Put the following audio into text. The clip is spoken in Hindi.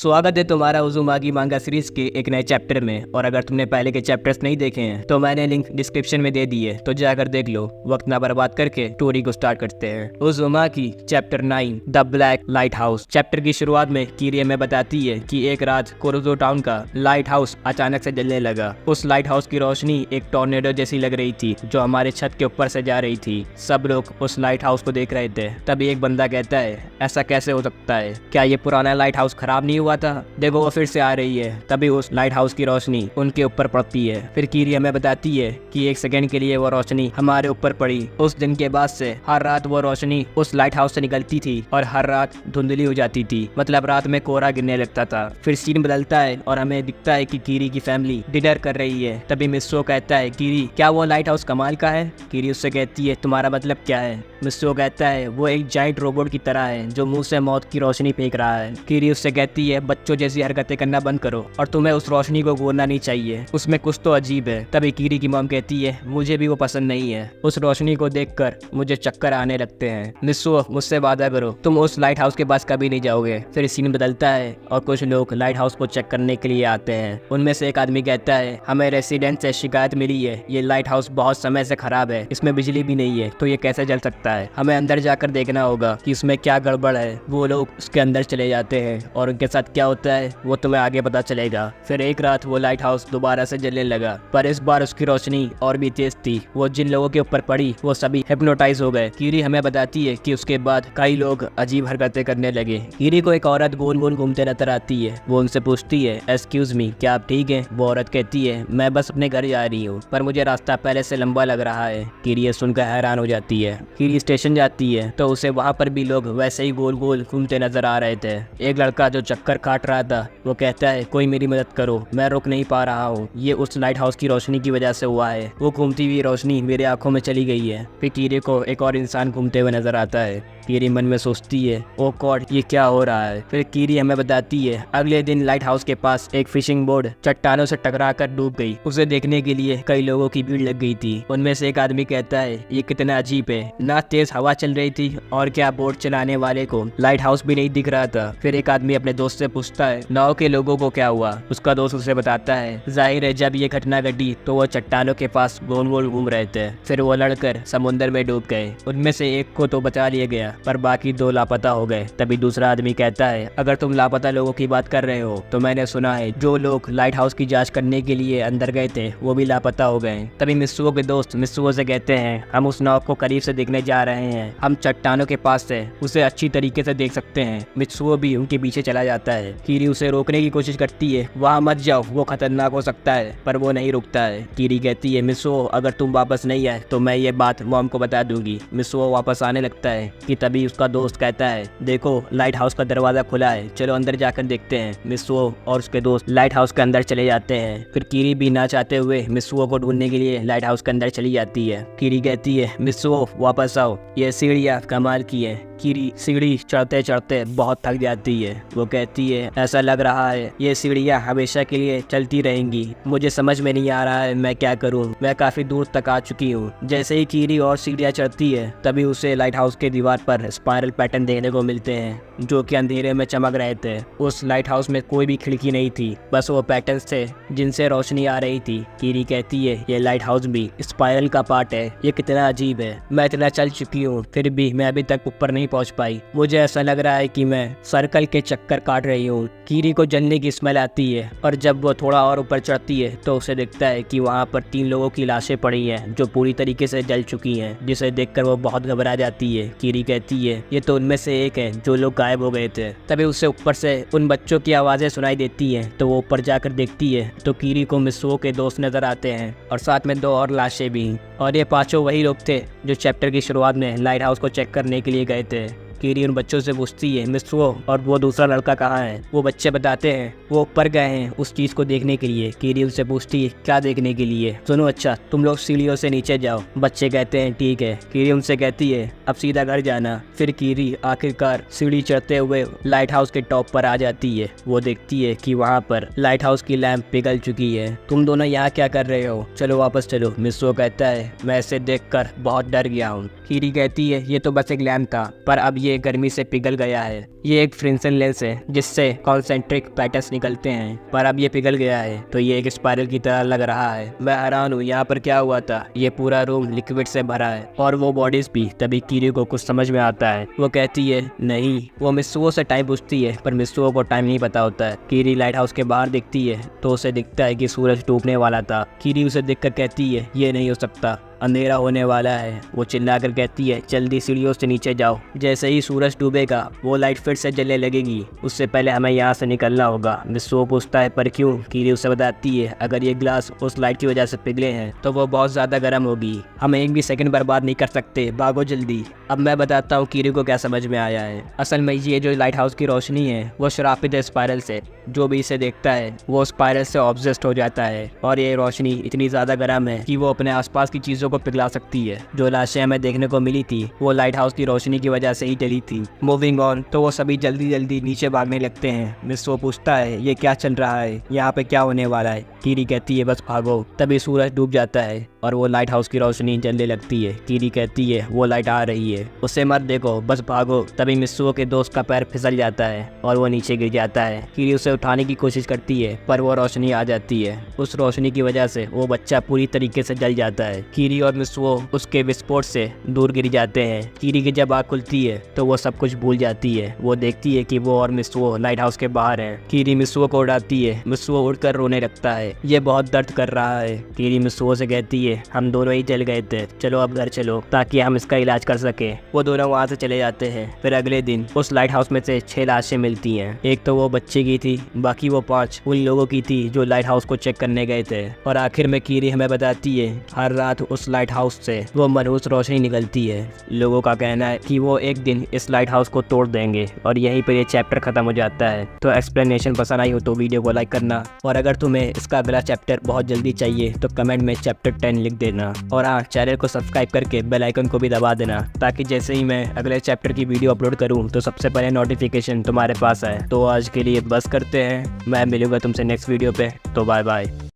स्वागत है तुम्हारा उज़ुमाकी मांगा सीरीज के एक नए चैप्टर में। और अगर तुमने पहले के चैप्टर्स नहीं देखे हैं तो मैंने लिंक डिस्क्रिप्शन में दे दी है, तो जाकर देख लो। वक्त ना बर्बाद करके स्टोरी को स्टार्ट करते हैं। Uzumaki chapter 9 the black light house. Chapter की शुरुआत में कीरी हमें बताती है कि एक रात कोरोजो टाउन का लाइट हाउस अचानक से जलने लगा। उस लाइट हाउस की रोशनी एक टॉर्नेडो जैसी लग रही थी जो हमारे छत के ऊपर से जा रही थी। सब लोग उस लाइट हाउस को देख रहे थे। तभी एक बंदा कहता है, ऐसा कैसे हो सकता है? क्या ये पुराना लाइट हाउस खराब नहीं हुआ था? देखो वो फिर से आ रही है। तभी उस लाइट हाउस की रोशनी उनके ऊपर पड़ती है। फिर कीरी हमें बताती है कि एक सेकंड के लिए वो रोशनी हमारे ऊपर पड़ी। उस दिन के बाद से हर रात वो रोशनी उस लाइट हाउस से निकलती थी और हर रात धुंधली हो जाती थी, मतलब रात में कोहरा गिरने लगता था। फिर सीन बदलता है और हमें दिखता है कि कीरी की फैमिली डिनर कर रही है। तभी मिस्सो कहता है, कीरी क्या वो लाइट हाउस कमाल का है? कीरी उससे कहती है, तुम्हारा मतलब क्या है? मिस्सो कहता है, वो एक जाइंट रोबोट की तरह है जो मुंह से मौत की रोशनी फेंक रहा है। कीरी उससे कहती है, बच्चों जैसी हरकतें करना बंद करो और तुम्हें उस रोशनी को घूरना नहीं चाहिए, उसमें कुछ तो अजीब है। तभी कीरी की मॉम कहती है, मुझे भी वो पसंद नहीं है। उस रोशनी को देखकर मुझे चक्कर आने लगते हैं। मिस्सो मुझसे वादा करो तुम उस लाइट हाउस के पास कभी नहीं जाओगे। फिर सीन बदलता है और कुछ लोग लाइट हाउस को चेक करने के लिए आते हैं। उनमें से एक आदमी कहता है, हमें रेसिडेंट से शिकायत मिली है, ये लाइट हाउस बहुत समय से खराब है, इसमें बिजली भी नहीं है, तो ये कैसे जल सकता है? हमें अंदर जाकर देखना होगा कि इसमें क्या गड़बड़ है। वो लोग उसके अंदर चले जाते हैं और उनके साथ क्या होता है वो तुम्हें आगे पता चलेगा। फिर एक रात वो लाइट हाउस दोबारा से जलने लगा, पर इस बार उसकी रोशनी और भी तेज थी। वो जिन लोगों के ऊपर पड़ी वो सभी हिप्नोटाइज हो गए। कीरी हमें बताती है कि उसके बाद कई लोग अजीब हरकतें करने लगे। कीरी को एक औरत गोल गोल घूमते नजर आती है। वो उनसे पूछती है, एक्सक्यूज मी, क्या आप ठीक हैं? वो औरत कहती है, मैं बस अपने घर जा रही हूँ, पर मुझे रास्ता पहले से लंबा लग रहा है। कीरी ये सुनकर हैरान हो जाती है। कीरी स्टेशन जाती है तो उसे वहाँ पर भी लोग वैसे ही गोल गोल घूमते नजर आ रहे थे। एक लड़का जो चक्कर काट रहा था वो कहता है, कोई मेरी मदद करो, मैं रुक नहीं पा रहा हूँ, ये उस लाइट हाउस की रोशनी की वजह से हुआ है। वो घूमती हुई रोशनी मेरी आंखों में चली गई है। फिर कीरी को एक और इंसान घूमते हुए नजर आता है। कीरी मन में सोचती है, ओ गॉड, ये क्या हो रहा है? फिर कीरी हमें बताती है, अगले दिन लाइट हाउस के पास एक फिशिंग बोर्ड चट्टानों से टकराकर डूब गई। उसे देखने के लिए कई लोगों की भीड़ लग गई थी। उनमें से एक आदमी कहता है, ये कितना अजीब है, ना तेज हवा चल रही थी और क्या बोर्ड चलाने वाले को लाइट हाउस भी नहीं दिख रहा था। फिर एक आदमी अपने दोस्त से पूछता है, नाव के लोगों को क्या हुआ? उसका दोस्त उसे बताता है, जाहिर है जब ये घटना घटी तो वो चट्टानों के पास गोल गोल घूम रहे थे, फिर वो लड़कर समुद्र में डूब गए। उनमें से एक को तो बचा लिया गया पर बाकी 2 लापता हो गए। तभी दूसरा आदमी कहता है, अगर तुम लापता लोगों की बात कर रहे हो तो मैंने सुना है जो लोग लाइट हाउस की जांच करने के लिए अंदर गए थे वो भी लापता हो गए। तभी मित्सुओ के दोस्त मित्सुओ से कहते हैं, हम उस नाव को करीब से देखने जा रहे हैं, हम चट्टानों के पास से उसे अच्छी तरीके से देख सकते हैं। मित्सुओ भी उनके पीछे चला जाता है। कीरी उसे रोकने की कोशिश करती है, वहाँ मत जाओ, वो खतरनाक हो सकता है, पर वो नहीं रुकता है। कीरी कहती है, मित्सुओ अगर तुम वापस नहीं आए तो मैं ये बात मॉम को बता दूंगी। मित्सुओ वापस आने लगता है कि तभी उसका दोस्त कहता है, देखो लाइट हाउस का दरवाजा खुला है, चलो अंदर जाकर देखते हैं। मित्सुओ और उसके दोस्त लाइट हाउस के अंदर चले जाते हैं। फिर कीरी भी ना चाहते हुए मित्सुओ को ढूंढने के लिए लाइट हाउस के अंदर चली जाती है। कीरी कहती है, मित्सुओ वापस आओ, ये सीढ़ियाँ कमाल की है। कीरी सीढ़ी चढ़ते चढ़ते बहुत थक जाती है। वो कहती है, ऐसा लग रहा है ये सीढ़ियाँ हमेशा के लिए चलती रहेंगी, मुझे समझ में नहीं आ रहा है मैं क्या करूँ, मैं काफी दूर तक आ चुकी हूँ। जैसे ही कीरी और सीढ़ियाँ चढ़ती है तभी उसे लाइट हाउस के दीवार पर स्पाइरल पैटर्न देखने को मिलते हैं जो कि अंधेरे में चमक रहे थे। उस लाइट हाउस में कोई भी खिड़की नहीं थी, बस वो पैटर्न्स थे जिनसे रोशनी आ रही थी। कीरी कहती है, ये लाइट हाउस भी स्पाइरल का पार्ट है, ये कितना अजीब है, मैं इतना चल चुकी हूँ फिर भी मैं अभी तक ऊपर नहीं पहुँच पाई, मुझे ऐसा लग रहा है कि मैं सर्कल के चक्कर काट रही हूँ। कीरी को जलने की स्मेल आती है और जब वो थोड़ा और ऊपर चढ़ती है तो उसे दिखता है कि वहाँ पर 3 लोगों की लाशें पड़ी हैं जो पूरी तरीके से जल चुकी हैं, जिसे देखकर वो बहुत घबरा जाती है। कीरी कहती है, ये तो उनमें से एक है जो लोग गायब हो गए थे। तभी उसे ऊपर से उन बच्चों की आवाज़ें सुनाई देती हैं तो वो ऊपर जाकर देखती है तो कीरी को मित्सुओ के दोस्त नजर आते हैं और साथ में 2 और लाशें भी। और ये 5 वही लोग थे जो चैप्टर की शुरुआत में लाइट हाउस को चेक करने के लिए गए थे। कीरी उन बच्चों से पूछती है, मित्सुओ और वो दूसरा लड़का कहाँ है? वो बच्चे बताते हैं वो ऊपर गए हैं उस चीज़ को देखने के लिए। कीरी उनसे पूछती है, क्या देखने के लिए? सुनो, अच्छा तुम लोग सीढ़ियों से नीचे जाओ। बच्चे कहते हैं ठीक है। कीरी उनसे कहती है, अब सीधा घर जाना। फिर कीरी आखिरकार सीढ़ी चढ़ते हुए लाइट हाउस के टॉप पर आ जाती है। वो देखती है कि वहाँ पर लाइट हाउस की लैंप पिघल चुकी है। तुम दोनों यहाँ क्या कर रहे हो? चलो वापस चलो। मित्सुओ कहता है, मैं इसे देखकर बहुत डर गया हूँ। कीरी कहती है ये तो बस एक लैम्प था, पर अब ये गर्मी से पिघल गया है। ये एक फ्रिंसन लेंस है जिससे कॉन्सेंट्रिक पैटर्न्स निकलते हैं, पर अब ये पिघल गया है तो ये एक स्पाइरल की तरह लग रहा है। मैं हैरान हूँ, यहाँ पर क्या हुआ था? ये पूरा रूम लिक्विड से भरा है और वो बॉडीज भी। तभी कीरी को कुछ समझ में आता है। वो कहती है नहीं। वो मित्सुओ से टाइम पूछती है, पर मित्सुओ को टाइम नहीं पता होता है। कीरी लाइट हाउस के बाहर दिखती है तो उसे दिखता है कि सूरज डूबने वाला था। कीरी उसे देखकर कहती है ये नहीं हो सकता, अंधेरा होने वाला है। वो चिल्लाकर कहती है जल्दी सीढ़ियों से नीचे जाओ, जैसे ही सूरज डूबेगा वो लाइट फिर से जलने लगेगी, उससे पहले हमें यहाँ से निकलना होगा। मित्सुओ पूछता है पर क्यों? कीरी उसे बताती है अगर ये ग्लास उस लाइट की वजह से पिघले हैं तो वो बहुत ज़्यादा गर्म होगी, हम एक भी सेकंड बर्बाद नहीं कर सकते, भागो जल्दी। अब मैं बताता हूँ कीरी को क्या समझ में आया है। असल में ये जो लाइट हाउस की रोशनी है वो श्रापित है स्पाइरल से। जो भी इसे देखता है वो स्पाइरल से ऑब्सेस्ड हो जाता है और ये रोशनी इतनी ज़्यादा गर्म है कि वो अपने आसपास की चीज़ों को पिघला सकती है। जो लाशें हमें देखने को मिली थी वो लाइट हाउस की रोशनी की वजह से ही जली थी। मूविंग ऑन, तो वो सभी जल्दी जल्दी नीचे भागने लगते हैं। मित्सुओ पूछता है ये क्या चल रहा है, यहाँ पे क्या होने वाला है? कीरी कहती है बस भागो। तभी सूरज डूब जाता है और वो लाइट हाउस की रोशनी जलने लगती है। कीरी कहती है वो लाइट आ रही है, उसे मत देखो, बस भागो। तभी मित्सुओ के दोस्त का पैर फिसल जाता है और वो नीचे गिर जाता है। कीरी उसे उठाने की कोशिश करती है पर वो रोशनी आ जाती है। उस रोशनी की वजह से वो बच्चा पूरी तरीके से जल जाता है। कीरी और मित्सुओ उसके विस्फोट से दूर गिर जाते हैं। कीरी की जब आँख खुलती है तो वो सब कुछ भूल जाती है। वो देखती है कि वो और मित्सुओ लाइट हाउस के बाहर हैं। कीरी मित्सुओ को उड़ाती है। मित्सुओ उड़कर रोने लगता है, ये बहुत दर्द कर रहा है। कीरी मित्सुओ से कहती है हम दोनों ही जल गए थे, चलो अब घर चलो ताकि हम इसका इलाज कर सके। वो दोनों वहाँ से चले जाते हैं। फिर अगले दिन उस लाइट हाउस में से 6 लाशें मिलती हैं। एक तो वो बच्चे की थी, बाकी वो 5 उन लोगों की थी जो लाइट हाउस को चेक करने गए थे। और आखिर में कीरी हमें बताती है हर रात उस लाइट हाउस से वो मनहूस रोशनी निकलती है। लोगों का कहना है कि वो एक दिन इस लाइट हाउस को तोड़ देंगे और यहीं पर ये चैप्टर खत्म हो जाता है। तो एक्सप्लेनेशन पसंद आई हो तो वीडियो को लाइक करना, और अगर तुम्हें इसका अगला चैप्टर बहुत जल्दी चाहिए तो कमेंट में चैप्टर 10 लिख देना। और हाँ, चैनल को सब्सक्राइब करके बेल आइकन को भी दबा देना ताकि जैसे ही मैं अगले चैप्टर की वीडियो अपलोड करूँ तो सबसे पहले नोटिफिकेशन तुम्हारे पास आए। तो आज के लिए बस करते हैं, मैं मिलूंगा तुमसे नेक्स्ट वीडियो पे, तो बाय बाय।